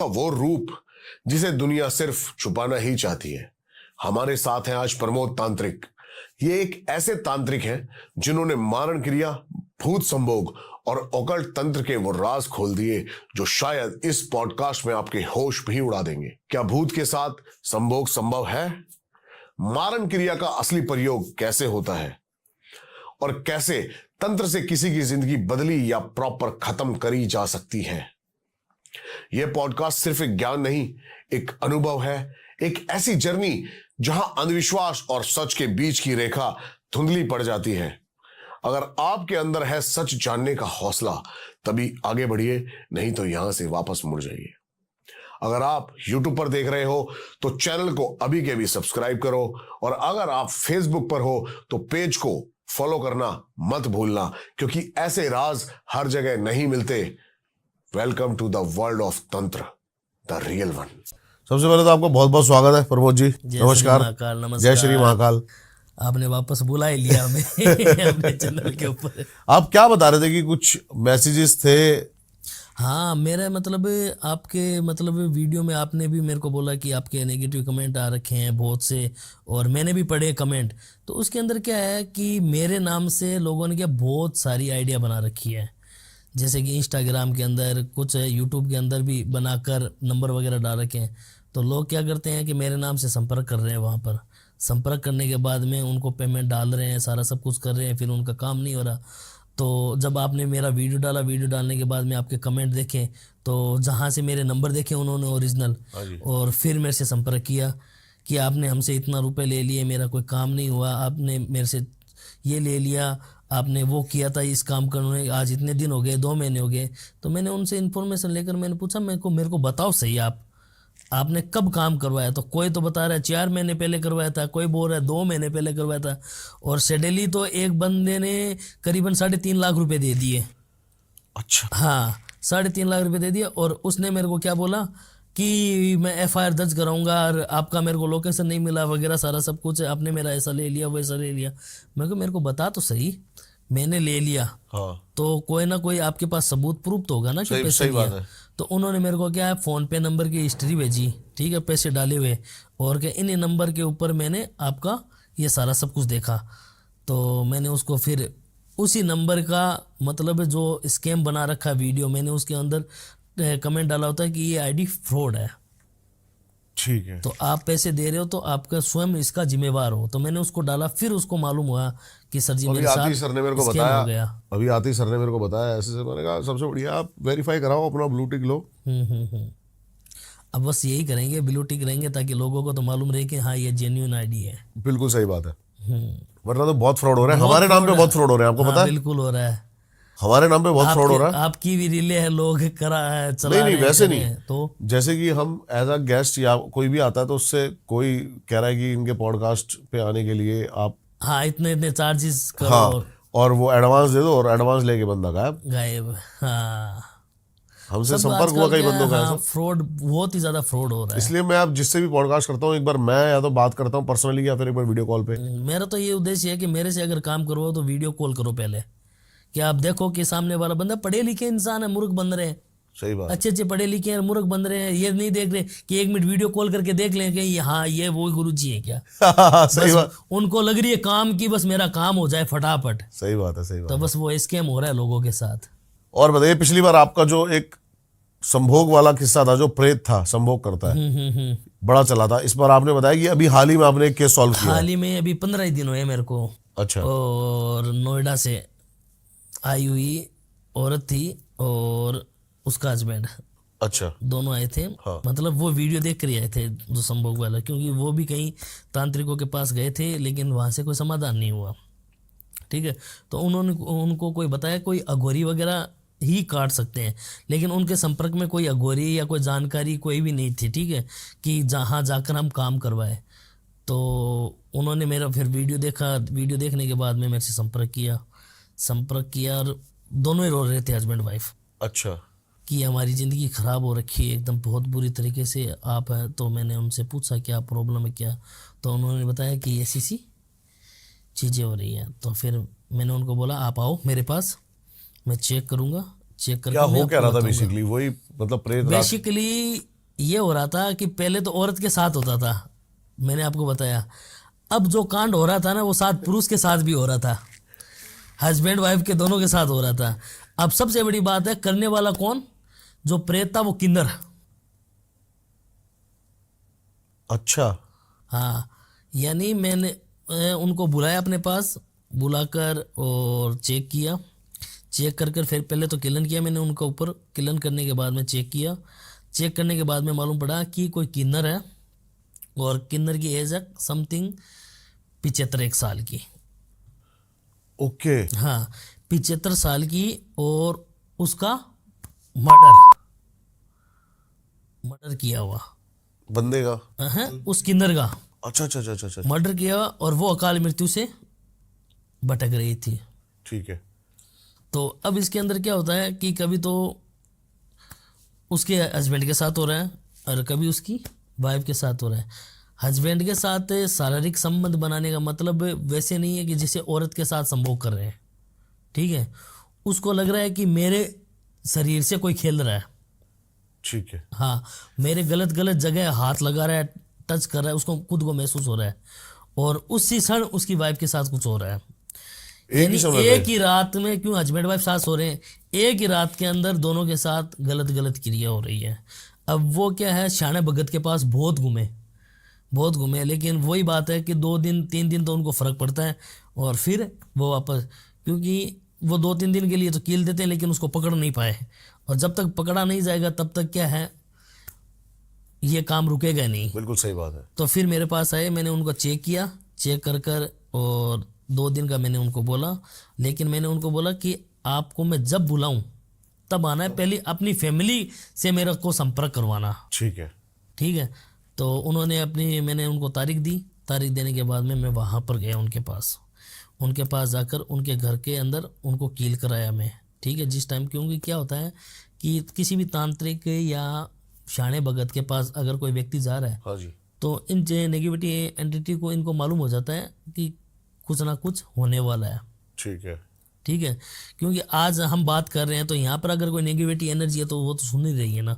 वो रूप जिसे दुनिया सिर्फ छुपाना ही चाहती है। हमारे साथ हैं आज प्रमोद तांत्रिक। ये एक ऐसे तांत्रिक हैं जिन्होंने मारण क्रिया, भूत संभोग और ओकल्ट तंत्र के वो राज खोल दिए जो शायद इस पॉडकास्ट में आपके होश भी उड़ा देंगे। क्या भूत के साथ संभोग संभव है? मारण क्रिया का असली प्रयोग कैसे होता है और कैसे तंत्र से किसी की जिंदगी बदली या प्रॉपर खत्म करी जा सकती है? यह पॉडकास्ट सिर्फ एक ज्ञान नहीं, एक अनुभव है, एक ऐसी जर्नी जहां अंधविश्वास और सच के बीच की रेखा धुंधली पड़ जाती है। अगर आपके अंदर है सच जानने का हौसला, तभी आगे बढ़िए, नहीं तो यहां से वापस मुड़ जाइए। अगर आप YouTube पर देख रहे हो तो चैनल को अभी के भी सब्सक्राइब करो, और अगर आप Facebook पर हो तो पेज को फॉलो करना मत भूलना, क्योंकि ऐसे राज हर जगह नहीं मिलते। Welcome to the world of tantra, the real one. सबसे पहले तो आपका बहुत बहुत स्वागत है प्रमोद जी। नमस्कार। जय श्री महाकाल। आपने वापस बुला ही लिया हमें अपने चैनल के ऊपर। आप क्या बता रहे थे कि कुछ मैसेजेस थे? हाँ, मेरा मतलब आपके वीडियो में आपने भी मेरे को बोला कि आपके नेगेटिव कमेंट आ रखे हैं बहुत से, और मैंने भी पढ़े कमेंट। तो उसके अंदर क्या है कि मेरे नाम से लोगों ने क्या बहुत सारी आइडिया बना रखी है, जैसे कि इंस्टाग्राम के अंदर, कुछ यूट्यूब के अंदर भी बनाकर नंबर वगैरह डाल रखे हैं। तो लोग क्या करते हैं कि मेरे नाम से संपर्क कर रहे हैं, वहाँ पर संपर्क करने के बाद में उनको पेमेंट डाल रहे हैं, सारा सब कुछ कर रहे हैं, फिर उनका काम नहीं हो रहा। तो जब आपने मेरा वीडियो डाला, वीडियो डालने के बाद में आपके कमेंट देखे, तो जहाँ से मेरे नंबर देखे उन्होंने ओरिजिनल, और फिर मेरे से संपर्क किया कि आपने हमसे इतना रुपए ले लिए, मेरा कोई काम नहीं हुआ, आपने मेरे से ये ले लिया, आपने वो किया था इस काम करने, आज इतने दिन हो गए, 2 महीने हो गए। तो मैंने उनसे इन्फॉर्मेशन लेकर मैंने पूछा, मेरे को बताओ सही, आपने कब काम करवाया? तो कोई तो बता रहा है 4 महीने पहले करवाया था, कोई बोल रहा है 2 महीने पहले करवाया था, और सडनली तो एक बंदे ने करीबन 3.5 लाख रुपए दे दिए। अच्छा। हाँ, 3.5 लाख रुपए दे दिए, और उसने मेरे को क्या बोला कि मैं FIR दर्ज कराऊंगा, और आपका मेरे को लोकेशन नहीं मिला वगैरह सारा सब कुछ, आपने मेरा ऐसा ले लिया वैसा ले लिया। मेरे को बता तो सही, मैंने ले लिया। हाँ। तो कोई ना कोई आपके पास सबूत प्रूफ तो होगा ना कि पैसे सही बात है। तो उन्होंने मेरे को क्या है, फ़ोन पे नंबर की हिस्ट्री भेजी, ठीक है, पैसे डाले हुए, और क्या इन नंबर के ऊपर मैंने आपका ये सारा सब कुछ देखा। तो मैंने उसको फिर उसी नंबर का मतलब जो स्कैम बना रखा वीडियो, मैंने उसके अंदर कमेंट डाला होता है कि ये ID फ्रॉड है, ठीक है, तो आप पैसे दे रहे हो तो आपका स्वयं इसका जिम्मेवार हो। तो मैंने उसको डाला, फिर उसको मालूम हुआ कि सर जी मेरे साथ सर ने मेरे को स्कैम बताया, हो गया। अभी आती सर ने मेरे को बताया ऐसे से। मैंने कहा सबसे बढ़िया आप वेरीफाई कराओ, अपना ब्लू टिक लो। अब बस यही करेंगे, ब्लू टिक रहेंगे, ताकि लोगों को तो मालूम रहे कि हाँ ये जेन्युइन ID है। बिल्कुल सही बात है, वरना तो बहुत फ्रॉड हो रहा है हमारे नाम पे, बहुत फ्रॉड हो रहे हैं, आपको हाँ, पता है? बिल्कुल हो रहा है, हमारे नाम पे बहुत फ्रॉड हो रहा है। आपकी भी रीले है, लोग चला नहीं रहे हैं, वैसे कर रहे नहीं। हैं। तो जैसे कि हम एज अ गेस्ट या कोई भी आता है तो उससे कोई कह रहा है कि इनके पॉडकास्ट पे आने के लिए आप हाँ इतने चार्जेस करो, हाँ, और वो एडवांस दे दो, और एडवांस लेके बंदा गायब। हाँ, हमसे सब संपर्क हुआ आजकल कई क्या बंदों का है, हाँ, ऐसा। फ्रॉड, बहुत ही ज्यादा फ्रॉड हो रहा है। इसलिए मैं आप जिससे भी पॉडकास्ट करता हूँ, एक बार मैं या तो बात करता हूँ पर्सनली या फिर एक बार वीडियो कॉल पे। मेरा तो ये उद्देश्य है कि मेरे से अगर काम करो तो वीडियो कॉल करो पहले, कि आप देखो कि सामने वाला बंदा पढ़े लिखे इंसान है, मूर्ख बन रहे हैं, सही बात। अच्छे पढ़े लिखे हैं, मूर्ख बन रहे हैं, ये नहीं देख रहे कि 1 मिनट वीडियो कॉल करके देख लें कि हाँ ये वो गुरु जी है क्या। सही बात। उनको लग रही है काम की, बस मेरा काम हो जाए फटाफट। सही बात है, सही बात। तो बस वो स्कैम हो रहा है लोगों के साथ। और बताइए, पिछली बार आपका जो एक संभोग वाला किस्सा था, जो प्रेत था संभोग करता है, बड़ा चला था। इस बार आपने बताया कि अभी हाल ही में आपने एक केस सॉल्व किया। हाल ही में अभी 15 ही दिन हुए मेरे को। अच्छा। और नोएडा से आई हुई औरत थी और उसका हस्बैंड, अच्छा, दोनों आए थे। हाँ। मतलब वो वीडियो देख कर आए थे जो संभोग वाला, क्योंकि वो भी कहीं तांत्रिकों के पास गए थे, लेकिन वहाँ से कोई समाधान नहीं हुआ, ठीक है। तो उनको कोई बताया कोई अघोरी वगैरह ही काट सकते हैं, लेकिन उनके संपर्क में कोई अघोरी या कोई जानकारी कोई भी नहीं थी, ठीक है, कि जहाँ जाकर हम काम करवाए। तो उन्होंने मेरा फिर वीडियो देखा, वीडियो देखने के बाद में मेरे से संपर्क किया, और दोनों ही रो रहे थे, हस्बैंड वाइफ। अच्छा। कि हमारी ज़िंदगी ख़राब हो रखी है एकदम बहुत बुरी तरीके से आप हैं। तो मैंने उनसे पूछा क्या प्रॉब्लम है क्या, तो उन्होंने बताया कि ऐसी चीज़ें हो रही हैं। तो फिर मैंने उनको बोला आप आओ मेरे पास, मैं चेक करूँगा, चेक करके क्या मैं हो क्या आपको रहा था बताऊंगा। बेसिकली, वही मतलब प्रेत रात? बेसिकली ये हो रहा था कि पहले तो औरत के साथ होता था, मैंने आपको बताया। अब जो कांड हो रहा था ना वो साथ पुरुष के साथ भी हो रहा था, हस्बैंड वाइफ के दोनों के साथ हो रहा था। अब सबसे बड़ी बात है, करने वाला कौन? जो प्रेत था वो किन्नर। अच्छा। हाँ, यानी मैंने उनको बुलाया अपने पास, बुलाकर और चेक किया। चेक कर कर फिर पहले तो किलन किया मैंने उनके ऊपर, किलन करने के बाद में चेक किया। चेक करने के बाद में मालूम पड़ा कि कोई किन्नर है, और किन्नर की एज है समथिंग 75 की। ओके। हाँ, 75 की। और उसका मर्डर मर्डर किया हुआ बंदे का? है, उस किन्नर का अच्छा अच्छा अच्छा अच्छा अच्छा। मर्डर किया, और वो अकाल मृत्यु से भटक रही थी। ठीक है। तो अब इसके अंदर क्या होता है कि कभी तो उसके हस्बैंड के साथ हो रहा है, और कभी उसकी वाइफ के साथ हो रहा है। हस्बैंड के साथ शारीरिक संबंध बनाने का मतलब वैसे नहीं है कि जैसे औरत के साथ संभोग कर रहे हैं, ठीक है। उसको लग रहा है कि मेरे शरीर से कोई खेल रहा है, ठीक है। हाँ, मेरे गलत गलत जगह हाथ लगा रहा है, टच कर रहा है, उसको खुद को महसूस हो रहा है, और उसी क्षण उसकी वाइफ के साथ कुछ हो रहा है। एक यानी ही समय एक पे? ही रात में, क्यों हस्बैंड वाइफ साथ हो रहे हैं, एक ही रात के अंदर दोनों के साथ गलत गलत क्रिया हो रही है। अब वो क्या है, श्याणे भगत के पास बहुत घूमे, लेकिन वही बात है कि 2 दिन 3 दिन तो उनको फर्क पड़ता है, और फिर वो वापस, क्योंकि वो 2-3 दिन के लिए तो कील देते हैं, लेकिन उसको पकड़ नहीं पाए, और जब तक पकड़ा नहीं जाएगा तब तक क्या है, ये काम रुकेगा नहीं। बिल्कुल सही बात है। तो फिर मेरे पास आए, मैंने उनको चेक किया, चेक कर कर और 2 दिन का मैंने उनको बोला, लेकिन मैंने उनको बोला कि आपको मैं जब बुलाऊं तब आना है, पहले अपनी फैमिली से मेरे को संपर्क करवाना, ठीक है। ठीक है। तो उन्होंने मैंने उनको तारीख दी, तारीख देने के बाद में मैं वहाँ पर गया उनके पास जाकर उनके घर के अंदर उनको कील कराया मैं, ठीक है। जिस टाइम, क्योंकि क्या होता है कि किसी भी तांत्रिक या शाणे भगत के पास अगर कोई व्यक्ति जा रहा है, हाँ जी। तो इन नेगेटिविटी एंटिटी को इनको मालूम हो जाता है कि कुछ ना कुछ होने वाला है, ठीक है। ठीक है। क्योंकि आज हम बात कर रहे हैं तो यहाँ पर अगर कोई नेगेटिविटी एनर्जी है तो वो तो सुन ही रही है ना।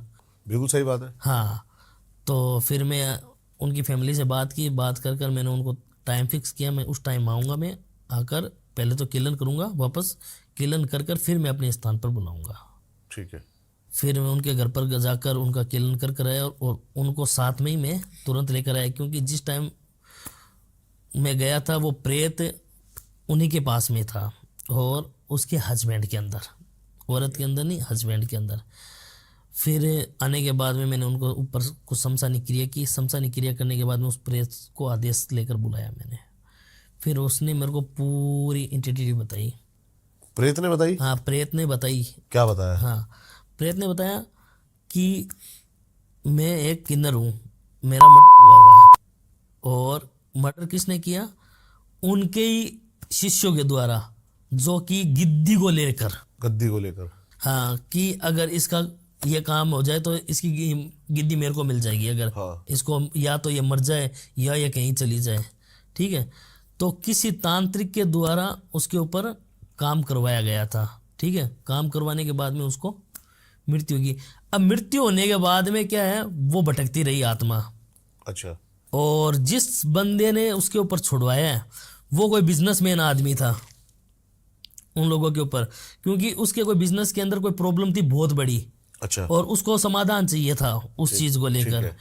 बिल्कुल सही बात है। हाँ, तो फिर मैं उनकी फैमिली से बात की, बात कर कर मैंने उनको टाइम फिक्स किया, मैं उस टाइम आऊँगा, मैं आकर पहले तो किलन करूँगा, वापस किलन कर कर फिर मैं अपने स्थान पर बुलाऊँगा। ठीक है। फिर मैं उनके घर पर जाकर उनका किलन कर कर आया, और उनको साथ में ही मैं तुरंत लेकर आया, क्योंकि जिस टाइम मैं गया था वो प्रेत उन्हीं के पास में था, और उसके हस्बैंड के अंदर, औरत के अंदर नहीं, हस्बैंड के अंदर। फिर आने के बाद में मैंने उनको ऊपर कुछ शमशानी क्रिया की, शमशानी क्रिया करने के बाद में उस प्रेत को आदेश लेकर बुलाया मैंने। फिर उसने मेरे को पूरी एंटिटी बताई। प्रेत ने बताई? हाँ, प्रेत ने बताई। क्या बताया? हाँ, प्रेत ने बताया कि मैं एक किन्नर हूँ, मेरा मर्डर हुआ है, और मर्डर किसने किया? उनके ही शिष्यों के द्वारा, जो कि गिद्दी को लेकर, गद्दी को लेकर? हाँ, कि अगर इसका ये काम हो जाए तो इसकी गिद्दी मेरे को मिल जाएगी, अगर हाँ। इसको या तो ये मर जाए या ये कहीं चली जाए, ठीक है। तो किसी तांत्रिक के द्वारा उसके ऊपर काम करवाया गया था, ठीक है। काम करवाने के बाद में उसको मृत्यु होगी। अब मृत्यु होने के बाद में क्या है, वो भटकती रही आत्मा। अच्छा। और जिस बंदे ने उसके ऊपर छुड़वाया है वो कोई बिजनेसमैन आदमी था उन लोगों के ऊपर, क्योंकि उसके कोई बिजनेस के अंदर कोई प्रॉब्लम थी बहुत बड़ी, अच्छा। और उसको समाधान चाहिए था उस चीज को लेकर, है।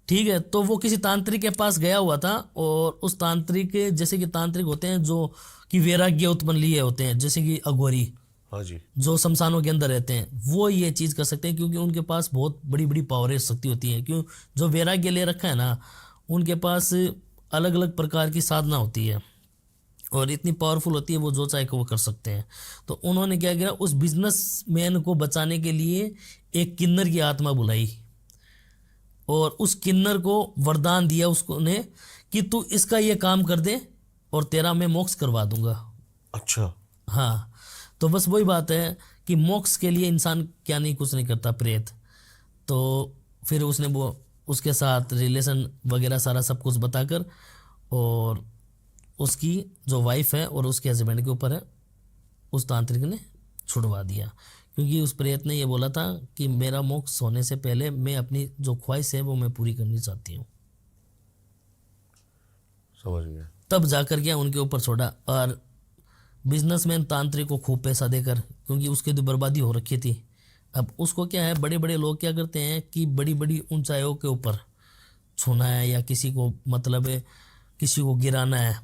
ठीक है। तो वो किसी तांत्रिक के पास गया हुआ था, और उस तांत्रिक, जैसे कि तांत्रिक होते हैं जो कि वैराग्य उत्पन्न लिए होते हैं, जैसे कि अघोरी, हाँ जी। जो शमशानों के अंदर रहते हैं, वो ये चीज़ कर सकते हैं, क्योंकि उनके पास बहुत बड़ी बड़ी पावर शक्ति होती है। क्यों? जो वैराग्य ले रखा है ना, उनके पास अलग अलग प्रकार की साधना होती है, और इतनी पावरफुल होती है, वो जो चाहे वो कर सकते हैं। तो उन्होंने क्या किया, उस बिजनेसमैन को बचाने के लिए एक किन्नर की आत्मा बुलाई, और उस किन्नर को वरदान दिया उसको ने कि तू इसका ये काम कर दे और तेरा मैं मोक्ष करवा दूंगा। अच्छा। हाँ, तो बस वही बात है कि मोक्ष के लिए इंसान क्या नहीं, कुछ नहीं करता, प्रेत। तो फिर उसने वो उसके साथ रिलेशन वगैरह सारा सब कुछ बताकर, और उसकी जो वाइफ है और उसके हस्बैंड के ऊपर है, उस तांत्रिक ने छुड़वा दिया, क्योंकि उस प्रेत ने ये बोला था कि मेरा मोक्ष होने से पहले मैं अपनी जो ख्वाहिश है वो मैं पूरी करनी चाहती हूँ। समझ गया। तब जाकर के उनके ऊपर छोड़ा। और बिजनेसमैन तांत्रिक को खूब पैसा देकर, क्योंकि उसकी तो बर्बादी हो रखी थी। अब उसको क्या है, बड़े बड़े लोग क्या करते हैं कि बड़ी बड़ी ऊंचाइयों के ऊपर छूना है या किसी को मतलब किसी को गिराना है,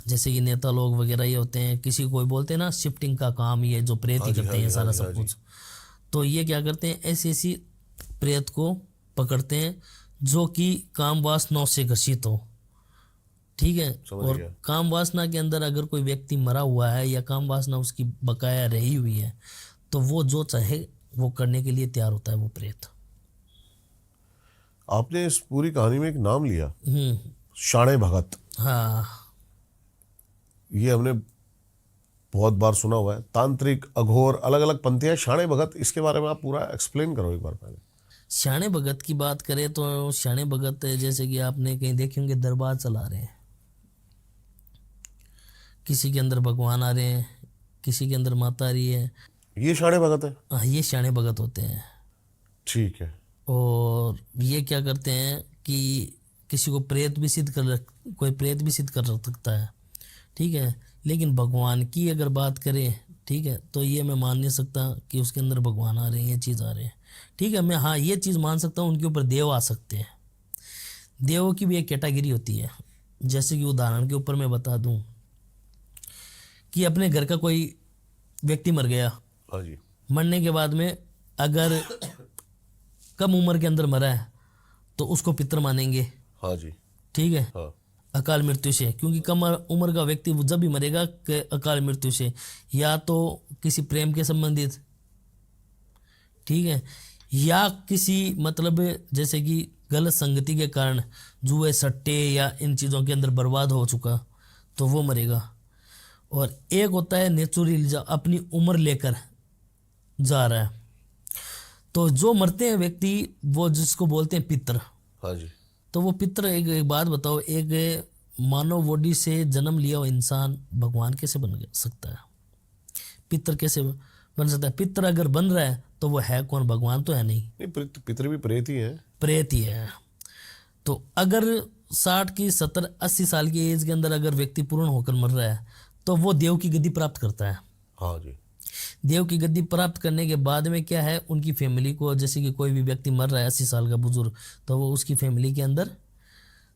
जैसे कि नेता लोग वगैरह ये होते हैं, किसी को कोई बोलते हैं ना शिफ्टिंग का काम, ये जो प्रेत ही करते हैं सारा सब कुछ। तो ये क्या करते हैं, ऐसी ऐसी प्रेत को पकड़ते हैं जो कि काम वासनाओं से ग्रसित हो। ठीक है। और काम वासना के अंदर अगर कोई व्यक्ति मरा हुआ है या काम वासना उसकी बकाया रही हुई है तो वो जो चाहे वो करने के लिए तैयार होता है वो प्रेत। आपने इस पूरी कहानी में एक नाम लिया, शाणे भगत। हाँ, ये हमने बहुत बार सुना हुआ है। तांत्रिक, अघोर, अलग अलग पंथियां, शाणे भगत, इसके बारे में आप पूरा एक्सप्लेन करो एक बार पहले। शाणे भगत की बात करें तो शाणे भगत जैसे कि आपने कहीं देखे होंगे दरबार चला रहे हैं, किसी के अंदर भगवान आ रहे हैं, किसी के अंदर माता आ रही है, ये शाणे भगत है। हाँ, ये शाणे भगत होते हैं। ठीक है। और ये क्या करते हैं कि किसी को प्रेत भी सिद्ध कर कोई प्रेत भी सिद्ध कर सकता है। ठीक है। लेकिन भगवान की अगर बात करें, ठीक है, तो ये मैं मान नहीं सकता कि उसके अंदर भगवान आ रहे हैं, ये चीज़ आ रहे हैं। ठीक है, मैं हाँ ये चीज़ मान सकता हूँ उनके ऊपर देव आ सकते हैं। देवों की भी एक कैटेगरी होती है। जैसे कि उदाहरण के ऊपर मैं बता दूं कि अपने घर का कोई व्यक्ति मर गया, हाँ जी। मरने के बाद में अगर कम उम्र के अंदर मरा है तो उसको पितर मानेंगे। हाँ जी। ठीक है। हाँ। अकाल मृत्यु से, क्योंकि कम उम्र का व्यक्ति वो जब भी मरेगा कि अकाल मृत्यु से, या तो किसी प्रेम के संबंधित, ठीक है, या किसी मतलब जैसे कि गलत संगति के कारण जुए सट्टे या इन चीज़ों के अंदर बर्बाद हो चुका तो वो मरेगा। और एक होता है नेचुरल, अपनी उम्र लेकर जा रहा है। तो जो मरते हैं व्यक्ति वो जिसको बोलते हैं पितर। हाँ जी। तो वो पितर, एक बात बताओ, एक मानव बॉडी से जन्म लिया हुआ इंसान भगवान कैसे बन सकता है? पितर कैसे बन सकता है? पितर अगर बन रहा है तो वो है कौन? भगवान तो है नहीं। पितर भी प्रेत ही है। प्रेत ही है। तो अगर 60 की 70 80 साल की एज के अंदर अगर व्यक्ति पूर्ण होकर मर रहा है तो वो देव की गद्दी प्राप्त करता है। हाँ जी। देव की गद्दी प्राप्त करने के बाद में क्या है, उनकी फैमिली को, जैसे कि कोई भी व्यक्ति मर रहा है 80 साल का बुजुर्ग, तो वो उसकी फैमिली के अंदर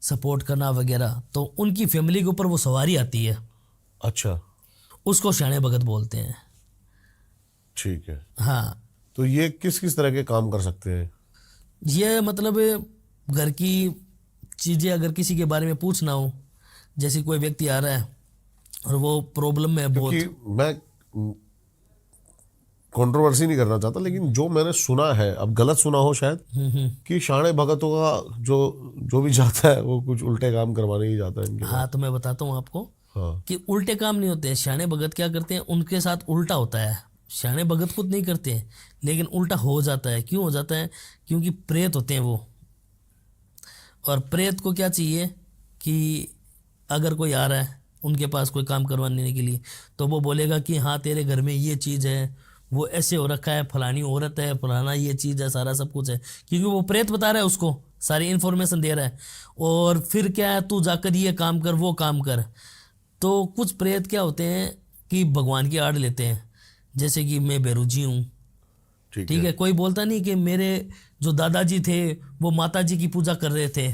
सपोर्ट करना वगैरह, तो उनकी फैमिली के ऊपर वो सवारी आती है। अच्छा। उसको शाणे भगत बोलते हैं। ठीक है। हाँ। तो ये किस किस तरह के काम कर सकते हैं? ये मतलब घर की चीज़ें अगर किसी के बारे में पूछना हो, जैसे कोई व्यक्ति आ रहा है और वो प्रॉब्लम में है बहुत। क्योंकि मैं कंट्रोवर्सी नहीं करना चाहता, लेकिन जो मैंने सुना है, अब गलत सुना हो शायद, कि शाणे भगतों का जो भी जाता है वो कुछ उल्टे काम करवाने ही जाता है इनके। हाँ, तो मैं बताता हूँ आपको। हाँ। कि उल्टे काम नहीं होते हैं। शाणे भगत क्या करते हैं, उनके साथ उल्टा होता है। शाणे भगत खुद नहीं करते हैं लेकिन उल्टा हो जाता है। क्यों हो जाता है? क्योंकि प्रेत होते हैं वो। और प्रेत को क्या चाहिए कि अगर कोई आ रहा है उनके पास कोई काम करवाने के लिए, तो वो बोलेगा कि हाँ तेरे घर में ये चीज़ है, वो ऐसे हो रखा है, फलानी औरत है, फलाना ये चीज़ है, सारा सब कुछ है, क्योंकि वो प्रेत बता रहा है उसको, सारी इन्फॉर्मेशन दे रहा है। और फिर क्या है, तू जाकर ये काम कर, वो काम कर। तो कुछ प्रेत क्या होते हैं कि भगवान की आड़ लेते हैं, जैसे कि मैं बेरुजी हूँ। ठीक है। कोई बोलता नहीं कि मेरे जो दादाजी थे वो माता जी की पूजा कर रहे थे।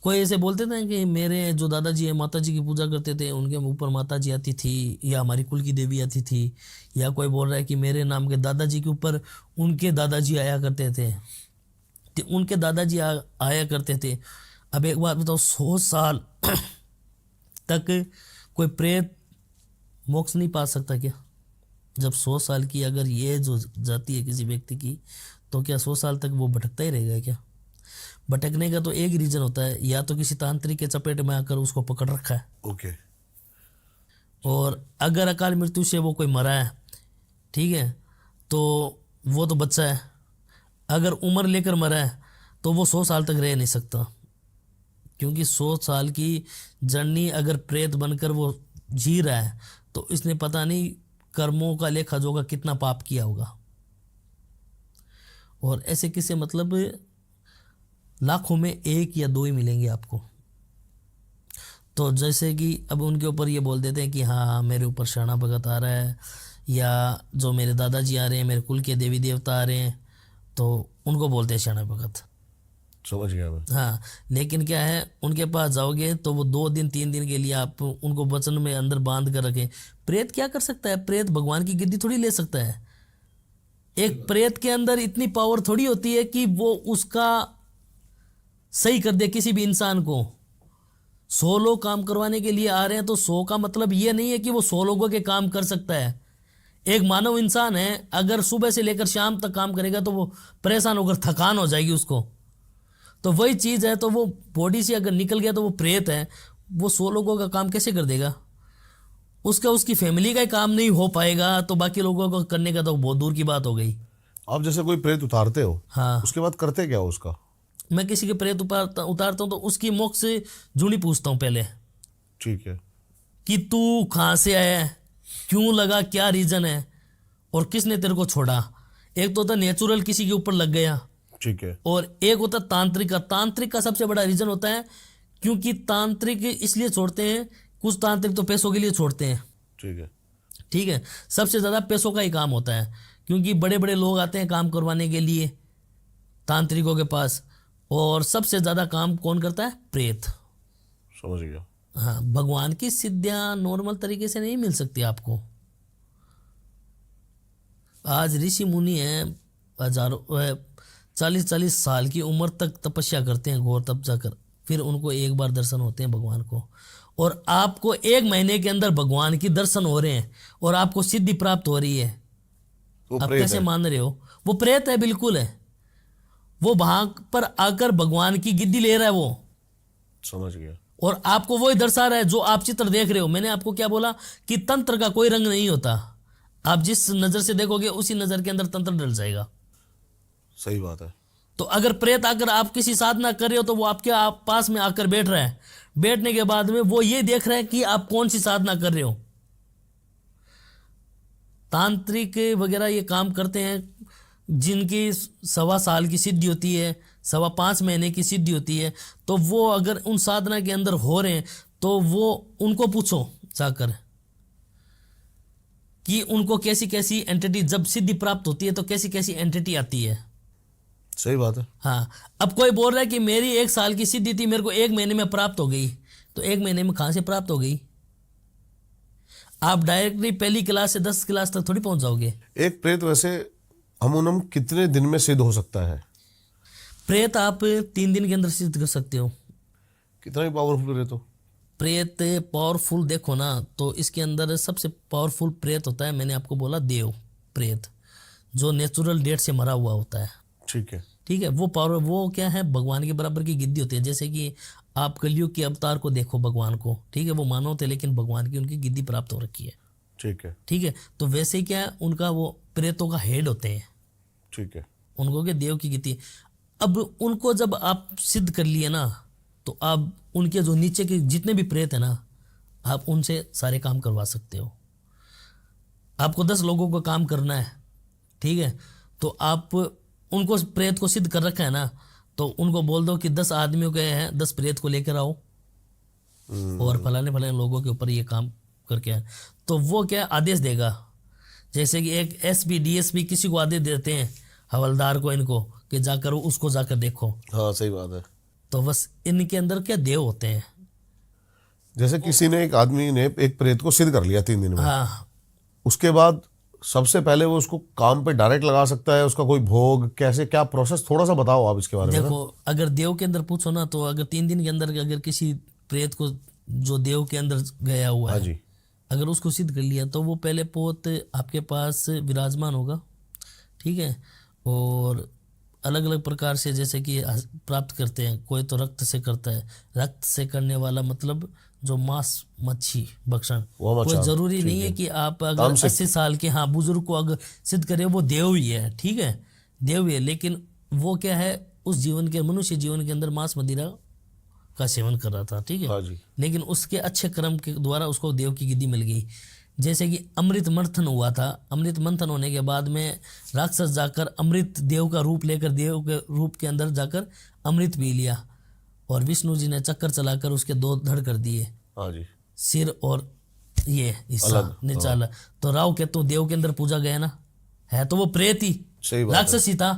कोई ऐसे बोलते थे कि मेरे जो दादाजी है माता जी की पूजा करते थे, उनके ऊपर माता जी आती थी या हमारी कुल की देवी आती थी। या कोई बोल रहा है कि मेरे नाम के दादाजी के ऊपर उनके दादाजी आया करते थे, तो उनके दादाजी आया करते थे। अब एक बात बताओ, 100 साल तक कोई प्रेत मोक्ष नहीं पा सकता क्या? जब 100 साल की अगर ये जो जाती है किसी व्यक्ति की, तो क्या 100 साल तक वो भटकता ही रहेगा क्या? भटकने का तो एक रीजन होता है, या तो किसी तांत्रिक के चपेट में आकर उसको पकड़ रखा है। ओके। और अगर अकाल मृत्यु से वो कोई मरा है, ठीक है, तो वो तो बच्चा है। अगर उम्र लेकर मरा है तो वो 100 साल तक रह नहीं सकता, क्योंकि 100 साल की जर्नी अगर प्रेत बनकर वो जी रहा है तो इसने पता नहीं कर्मों का लेखा जोखा कितना पाप किया होगा। और ऐसे किस्से मतलब लाखों में एक या दो ही मिलेंगे आपको। तो जैसे कि अब उनके ऊपर ये बोल देते हैं कि हाँ मेरे ऊपर शरणा भगत आ रहा है, या जो मेरे दादाजी आ रहे हैं, मेरे कुल के देवी देवता आ रहे हैं, तो उनको बोलते हैं शरणा भगत। समझ गया मैं। हाँ, लेकिन क्या है, उनके पास जाओगे तो वो 2 दिन 3 दिन के लिए आप उनको वचन में अंदर बांध कर रखें। प्रेत क्या कर सकता है? प्रेत भगवान की गिद्दी थोड़ी ले सकता है। एक प्रेत के अंदर इतनी पावर थोड़ी होती है कि वो उसका सही कर दे किसी भी इंसान को। 100 लोग काम करवाने के लिए आ रहे हैं, तो 100 का मतलब ये नहीं है कि वो 100 लोगों के काम कर सकता है। एक मानव इंसान है, अगर सुबह से लेकर शाम तक काम करेगा तो वो परेशान होकर थकान हो जाएगी उसको। तो वही चीज़ है, तो वो बॉडी से अगर निकल गया तो वो प्रेत है, वो 100 लोगों का काम कैसे कर देगा? उसकी फैमिली का ही काम नहीं हो पाएगा, तो बाकी लोगों को करने का तो बहुत दूर की बात हो गई। आप जैसे कोई प्रेत उतारते हो, हाँ, उसके बाद करते क्या हो उसका? मैं किसी के प्रेत उतारता हूँ तो उसकी मोक्ष से जुड़ी पूछता हूँ पहले ठीक है। कि तू कहाँ से आया है, क्यों लगा, क्या रीज़न है, और किसने तेरे को छोड़ा। एक तो होता नेचुरल किसी के ऊपर लग गया, ठीक है। और एक होता तांत्रिक का। तांत्रिक का सबसे बड़ा रीज़न होता है, क्योंकि तांत्रिक इसलिए छोड़ते हैं, कुछ तांत्रिक तो पैसों के लिए छोड़ते हैं। ठीक है। ठीक है, सबसे ज़्यादा पैसों का ही काम होता है, क्योंकि बड़े बड़े लोग आते हैं काम करवाने के लिए तांत्रिकों के पास। और सबसे ज़्यादा काम कौन करता है? प्रेत। समझ गया। हाँ, भगवान की सिद्धियाँ नॉर्मल तरीके से नहीं मिल सकती आपको। आज ऋषि मुनि हैं, हजारों 40-40 साल की उम्र तक तपस्या करते हैं, घोर तप जाकर, फिर उनको एक बार दर्शन होते हैं भगवान को। और आपको 1 महीने के अंदर भगवान की दर्शन हो रहे हैं और आपको सिद्धि प्राप्त हो रही है। वो आप प्रेत कैसे है। मान रहे हो? वो प्रेत है, बिल्कुल है। वो वहां पर आकर भगवान की गिद्दी ले रहा है वो, समझ गया। और आपको वही दर्शा रहा है जो आप चित्र देख रहे हो। मैंने आपको क्या बोला कि तंत्र का कोई रंग नहीं होता। आप जिस नज़र से देखोगे उसी नज़र के अंदर तंत्र डल जाएगा। सही बात है। तो अगर प्रेत आकर आप किसी साधना कर रहे हो तो वो आपके पास में आकर बैठ रहा है। बैठने के बाद में वो ये देख रहा है कि आप कौन सी साधना कर रहे हो। तांत्रिक वगैरह ये काम करते हैं जिनकी 1.25 साल की सिद्धि होती है, 5.25 महीने की सिद्धि होती है। तो वो अगर उन साधना के अंदर हो रहे हैं तो वो उनको पूछो जाकर कि उनको कैसी कैसी एंटिटी, जब सिद्धि प्राप्त होती है तो कैसी कैसी एंटिटी आती है। सही बात है। हाँ, अब कोई बोल रहा है कि मेरी 1 साल की सिद्धि थी, मेरे को 1 महीने में प्राप्त हो गई। तो 1 महीने में कहाँ से प्राप्त हो गई? आप डायरेक्टली पहली क्लास से 10 क्लास तक थोड़ी पहुंच जाओगे। एक प्रेत वैसे हम कितने दिन में सिद्ध हो सकता है? प्रेत आप 3 दिन के अंदर सिद्ध कर सकते हो। कितना ही पावरफुल प्रेत हो? प्रेत पावरफुल देखो ना, तो इसके अंदर सबसे पावरफुल प्रेत होता है, मैंने आपको बोला देव प्रेत, जो नेचुरल डेथ से मरा हुआ होता है। ठीक है। ठीक है, वो पावर, वो क्या है, भगवान के बराबर की गिद्दी होती है। जैसे कि आप कलयुग के अवतार को देखो, भगवान को, ठीक है, वो मानव थे लेकिन भगवान की उनकी गिद्दी प्राप्त हो रखी है। ठीक है। ठीक है, तो वैसे ही क्या है, उनका वो प्रेतों का हेड होते हैं, ठीक है। उनको क्या देव की गिद्दी। अब उनको जब आप सिद्ध कर लिए ना, तो आप उनके जो नीचे के जितने भी प्रेत है ना, आप उनसे सारे काम करवा सकते हो। आपको 10 लोगों को काम करना है, ठीक है, तो आप उनको प्रेत को सिद्ध कर रखा है ना, तो उनको बोल दो कि 10 आदमियों के हैं, 10 प्रेत को लेकर आओ और फलाने फलाने लोगों के ऊपर ये काम करके आए। तो वो क्या आदेश देगा, जैसे कि एक एसपी डीएसपी किसी को आदेश देते हैं, हवलदार को, इनको, कि जाकर उसको जाकर देखो। हाँ सही बात है। तो बस इनके अंदर क्या देव होते हैं। जैसे किसी ने, एक आदमी ने एक प्रेत को सिद्ध कर लिया 3 दिन में, हाँ, उसके बाद सबसे पहले वो उसको काम पे डायरेक्ट लगा सकता है? उसका कोई भोग, कैसे, क्या प्रोसेस, थोड़ा सा बताओ आप इसके बारे में। देखो, अगर देव के अंदर पूछो ना, तो अगर 3 दिन के अंदर अगर किसी प्रेत को जो देव के अंदर गया हुआ हाँ है, जी। अगर उसको सिद्ध कर लिया, तो वो पहले पोत आपके पास विराजमान होगा। ठीक है, और अलग अलग प्रकार से जैसे कि प्राप्त करते हैं। कोई तो रक्त से करता है, रक्त से करने वाला मतलब जो मांस मच्छी भक्षण, कोई जरूरी नहीं है कि आप अगर 80 साल के, हाँ, बुजुर्ग को अगर सिद्ध करे, वो देव ही है। ठीक है, देव ही है, लेकिन वो क्या है, उस जीवन के, मनुष्य जीवन के अंदर मांस मदिरा का सेवन कर रहा था। ठीक है, हाँ जी। लेकिन उसके अच्छे कर्म के द्वारा उसको देव की गिद्दी मिल गई। जैसे कि अमृत मंथन हुआ था, अमृत मंथन होने के बाद में राक्षस जाकर अमृत देव का रूप लेकर देव के रूप के अंदर जाकर अमृत पी लिया और विष्णु जी ने चक्कर चलाकर उसके 2 धड़ कर दिए, हाँ जी, सिर और ये हिस्सा निचाला। तो राहु केतु देव के अंदर पूजा गया ना, है तो वो प्रेत ही, सही बात राक्षस ही था,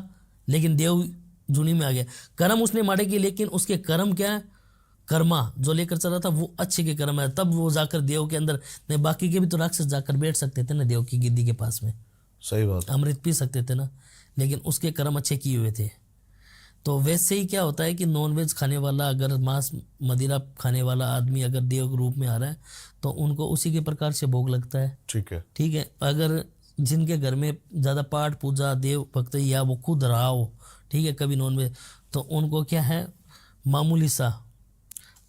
लेकिन देव जुनी में आ गया। कर्म उसने माड़े किए, लेकिन उसके कर्म क्या है, कर्मा जो लेकर चल रहा था वो अच्छे के कर्म है, तब वो जाकर देव के अंदर, नहीं बाकी के भी तो राक्षस जाकर बैठ सकते थे ना देव की गिद्दी के पास में, सही बात, अमृत पी सकते थे ना, लेकिन उसके कर्म अच्छे किए हुए थे। तो वैसे ही क्या होता है कि नॉनवेज खाने वाला, अगर मांस मदिरा खाने वाला आदमी अगर देव के रूप में आ रहा है तो उनको उसी के प्रकार से भोग लगता है, ठीक है, ठीक है। अगर जिनके घर में ज़्यादा पाठ पूजा देव भक्त या वो खुद रहा हो, ठीक है, कभी नॉनवेज, तो उनको क्या है, मामूली सा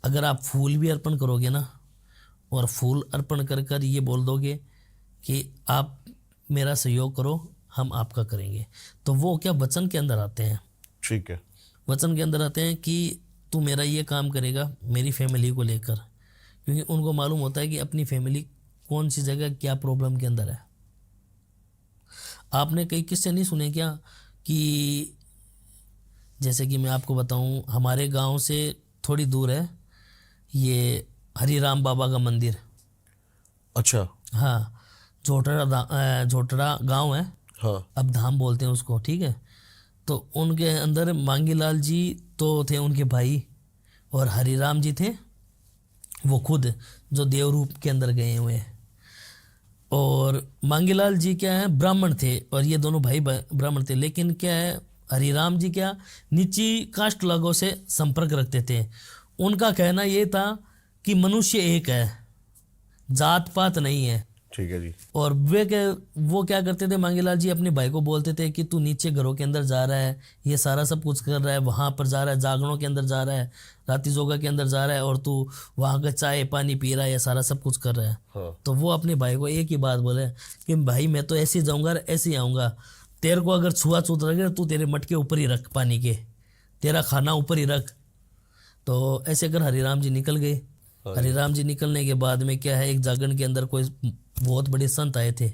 अगर आप फूल भी अर्पण करोगे ना, और फूल अर्पण कर कर ये बोल दोगे कि आप मेरा सहयोग करो, हम आपका करेंगे, तो वो क्या वचन के अंदर आते हैं, ठीक है, वचन के अंदर आते हैं कि तू मेरा ये काम करेगा मेरी फैमिली को लेकर, क्योंकि उनको मालूम होता है कि अपनी फैमिली कौन सी जगह क्या प्रॉब्लम के अंदर है। आपने कई किस्से नहीं सुने क्या कि जैसे कि मैं आपको बताऊं, हमारे गांव से थोड़ी दूर है ये हरिराम बाबा का मंदिर, अच्छा, हाँ, झोटड़ा गांव है, हाँ, अब धाम बोलते हैं उसको, ठीक है। तो उनके अंदर मांगीलाल जी तो थे उनके भाई, और हरिराम जी थे वो खुद जो देव रूप के अंदर गए हुए हैं। और मांगीलाल जी क्या है, ब्राह्मण थे, और ये दोनों भाई ब्राह्मण थे, लेकिन क्या है, हरिराम जी क्या नीची कास्ट लोगों से संपर्क रखते थे। उनका कहना ये था कि मनुष्य एक है, जात पात नहीं है, ठीक है जी, और वो क्या करते थे, मांगीलाल जी अपने भाई को बोलते थे कि तू नीचे घरों के अंदर जा रहा है, ये सारा सब कुछ कर रहा है, वहाँ पर जा रहा है, जागरणों के अंदर जा रहा है, राती जोगा के अंदर जा रहा है, और तू वहाँ का चाय पानी पी रहा है, ये सारा सब कुछ कर रहा है। हाँ, तो वो अपने भाई को एक ही बात बोले कि भाई मैं तो ऐसे ही जाऊँगा, ऐसे ही आऊँगा, तेरे को अगर छुआछूत रखे तू तेरे मटके ऊपर ही रख, पानी के, तेरा खाना ऊपर ही रख। तो ऐसे कर हरिराम जी निकल गए। हरिराम जी निकलने के बाद में क्या है, एक जागरण के अंदर कोई बहुत बड़े संत आए थे।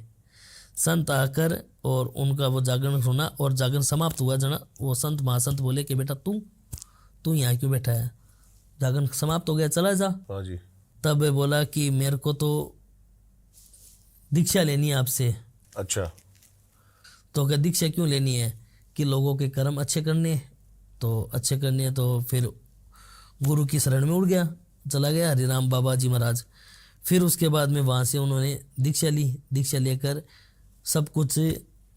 संत आकर और उनका वो जागरण सुना, और जागरण समाप्त हुआ जना, वो संत महासंत बोले कि बेटा तू यहाँ क्यों बैठा है, जागरण समाप्त हो गया, चला जा। हाँ जी, तब वे बोला कि मेरे को तो दीक्षा लेनी है आपसे। अच्छा, तो क्या दीक्षा क्यों लेनी है, कि लोगों के कर्म अच्छे करने, तो अच्छे करने, तो फिर गुरु की शरण में उड़ गया, चला गया हरिराम बाबा जी महाराज। फिर उसके बाद में वहाँ से उन्होंने दीक्षा ली, दीक्षा लेकर सब कुछ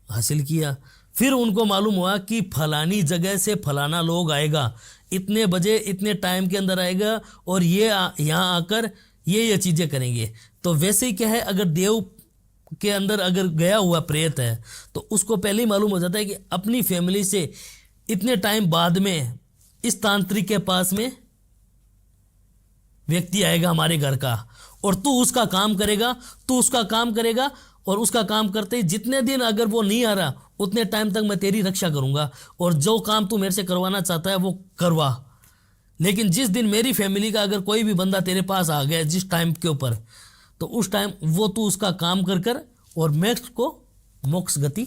हासिल किया। फिर उनको मालूम हुआ कि फलानी जगह से फलाना लोग आएगा, इतने बजे इतने टाइम के अंदर आएगा, और ये यहाँ आकर ये चीज़ें करेंगे। तो वैसे ही क्या है, अगर देव के अंदर अगर गया हुआ प्रेत है तो उसको पहले ही मालूम हो जाता है कि अपनी फैमिली से इतने टाइम बाद में इस तांत्रिक के पास में व्यक्ति आएगा हमारे घर का, और तू उसका काम करेगा, तू उसका काम करेगा, और उसका काम करते ही जितने दिन अगर वो नहीं आ रहा उतने टाइम तक मैं तेरी रक्षा करूंगा, और जो काम तू मेरे से करवाना चाहता है वो करवा। लेकिन जिस दिन मेरी फैमिली का अगर कोई भी बंदा तेरे पास आ गया जिस टाइम के ऊपर, तो उस टाइम वो तू उसका काम कर कर और मैक्स को मोक्ष गति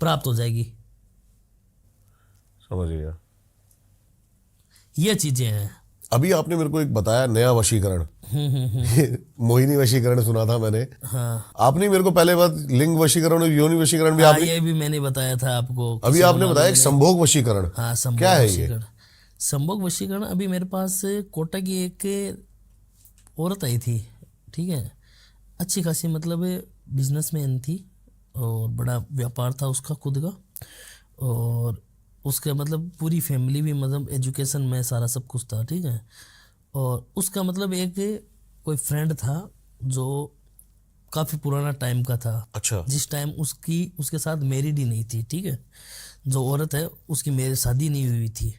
प्राप्त हो जाएगी। समझ गया। ये चीजें हैं। अभी आपने मेरे को एक बताया नया वशीकरण, मोहिनी वशीकरण सुना था मैंने। हाँ, आपने मेरे को पहले बात लिंग वशीकरण और योनि वशीकरण भी हाँ, आपने, ये भी मैंने बताया था आपको। अभी आपने बताया एक संभोग वशीकरण। हाँ, संभोग क्या है ये? वशीकरण। संभोग वशीकरण अभी मेरे पास कोटा की एक औरत आई थी, ठीक है, अच्छी खासी मतलब बिजनेसमैन थी, और बड़ा व्यापार था उसका खुद का, और उसका मतलब पूरी फैमिली भी मतलब एजुकेशन में सारा सब कुछ था, ठीक है। और उसका मतलब एक कोई फ्रेंड था जो काफ़ी पुराना टाइम का था। अच्छा, जिस टाइम उसके साथ मैरिड ही नहीं थी, ठीक है, जो औरत है उसकी मेरी शादी नहीं हुई थी।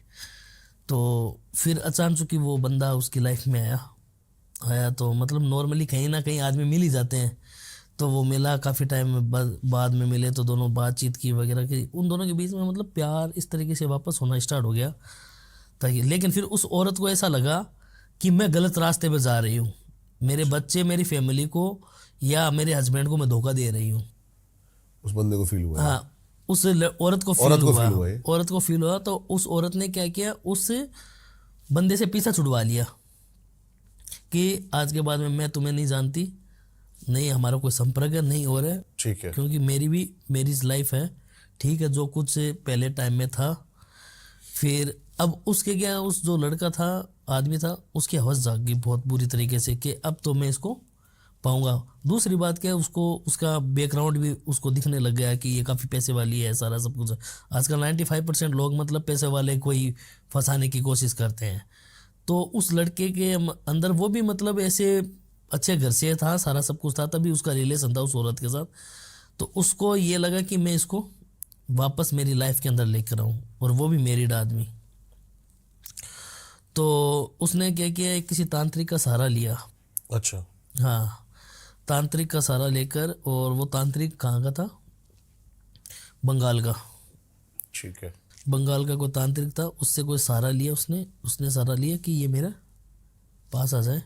तो फिर अचानक कि वो बंदा उसकी लाइफ में आया तो मतलब नॉर्मली कहीं ना कहीं आदमी मिल ही जाते हैं, तो वो मिला, काफ़ी टाइम बाद में मिले, तो दोनों बातचीत की वगैरह की, उन दोनों के बीच में मतलब प्यार इस तरीके से वापस होना स्टार्ट हो गया ताकि। लेकिन फिर उस औरत को ऐसा लगा कि मैं गलत रास्ते पे जा रही हूँ, मेरे बच्चे मेरी फैमिली को या मेरे हस्बैंड को मैं धोखा दे रही हूँ। उस बंदे को फील हुआ है। हाँ, उस औरत को औरत फील को हुआ, फील हुआ है। औरत को फील हुआ, तो उस औरत ने क्या किया, उस बंदे से पीछा छुड़वा लिया कि आज के बाद में मैं तुम्हें नहीं जानती, नहीं हमारा कोई संपर्क है, नहीं हो रहा है, ठीक है। क्योंकि मेरी लाइफ है, ठीक है, जो कुछ पहले टाइम में था। फिर अब उसके क्या, उस जो लड़का था, आदमी था, उसकी हवस जाग गई बहुत बुरी तरीके से कि अब तो मैं इसको पाऊंगा। दूसरी बात क्या है, उसको उसका बैकग्राउंड भी उसको दिखने लग गया कि ये काफ़ी पैसे वाली है, सारा सब कुछ। आजकल 95% लोग मतलब पैसे वाले को ही फंसाने की कोशिश करते हैं। तो उस लड़के के अंदर वो भी मतलब ऐसे अच्छे घर से था, सारा सब कुछ था, तभी उसका रिलेशन था उस औरत के साथ। तो उसको ये लगा कि मैं इसको वापस मेरी लाइफ के अंदर लेकर आऊँ, और वो भी मैरिड आदमी। तो उसने क्या किया, किसी तांत्रिक का सहारा लिया। अच्छा। हाँ, तांत्रिक का सहारा लेकर, और वो तांत्रिक कहाँ का था, बंगाल का। ठीक है। बंगाल का कोई तांत्रिक था, उससे कोई सहारा लिया उसने सहारा लिया कि ये मेरा पास आ जाए।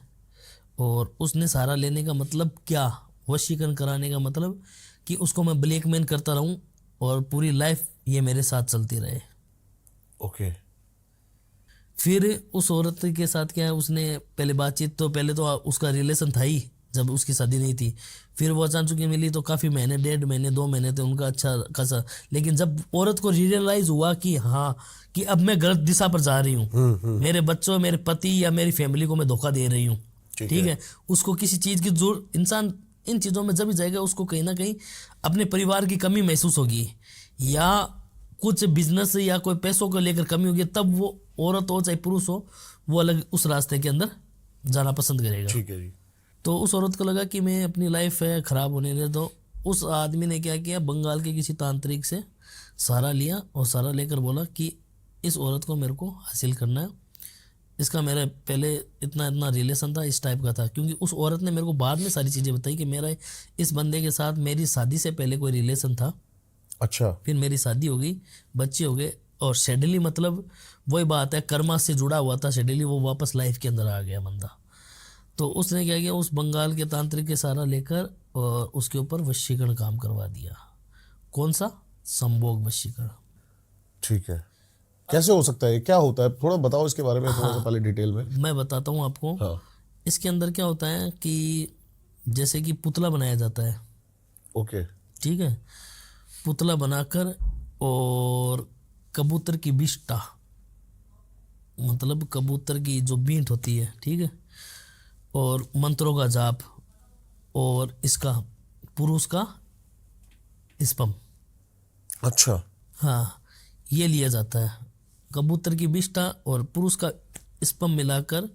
और उसने सहारा लेने का मतलब क्या, वशीकरण कराने का मतलब कि उसको मैं ब्लैकमेल करता रहूं और पूरी लाइफ ये मेरे साथ चलती रहे। ओके। फिर उस औरत के साथ क्या है, उसने पहले बातचीत, तो पहले तो उसका रिलेशन था ही जब उसकी शादी नहीं थी। फिर वो अचानक मिली तो काफ़ी महीने, 1.5 महीने 2 महीने थे उनका अच्छा खासा। लेकिन जब औरत को रियलाइज हुआ कि हाँ, कि अब मैं गलत दिशा पर जा रही हूँ, मेरे बच्चों, मेरे पति या मेरी फैमिली को मैं धोखा दे रही हूँ, ठीक है, उसको किसी चीज़ की जरूरत, इंसान इन चीज़ों में जब भी जाएगा उसको कहीं ना कहीं अपने परिवार की कमी महसूस होगी, या कुछ बिजनेस या कोई पैसों को लेकर कमी होगी, तब वो औरत हो चाहे पुरुष हो, वो अलग उस रास्ते के अंदर जाना पसंद करेगा। ठीक है जी। तो उस औरत को लगा कि मैं अपनी लाइफ है ख़राब होने दे, तो उस आदमी ने क्या किया, बंगाल के किसी तांत्रिक से सहारा लिया, और सहारा लेकर बोला कि इस औरत को मेरे को हासिल करना है, इसका मेरा पहले इतना इतना रिलेशन था, इस टाइप का था। क्योंकि उस औरत ने मेरे को बाद में सारी चीज़ें बताई कि मेरा इस बंदे के साथ मेरी शादी से पहले कोई रिलेशन था, अच्छा। फिर मेरी शादी हो गई, बच्चे हो गए, और शेड्यूली मतलब वही बात है, कर्मा से जुड़ा हुआ था शेड्यूली, वो वापस लाइफ के अंदर आ गया बंदा। तो उसने क्या किया, उस बंगाल के तांत्रिक के सहारा लेकर और उसके ऊपर वशीकरण काम करवा दिया। कौन सा, संभोग वशीकरण। ठीक है। कैसे हो सकता है, क्या होता है, थोड़ा बताओ इसके बारे में, थोड़ा सा पहले डिटेल में। मैं बताता हूँ आपको। हाँ। इसके अंदर क्या होता है कि जैसे कि पुतला बनाया जाता है, ओके। ठीक है, पुतला बनाकर, और कबूतर की बिष्टा, मतलब कबूतर की जो बींट होती है, ठीक है, और मंत्रों का जाप, और इसका पुरुष का स्पर्म, अच्छा। हाँ, ये लिया जाता है। कबूतर की बिष्टा और पुरुष का स्पर्म मिलाकर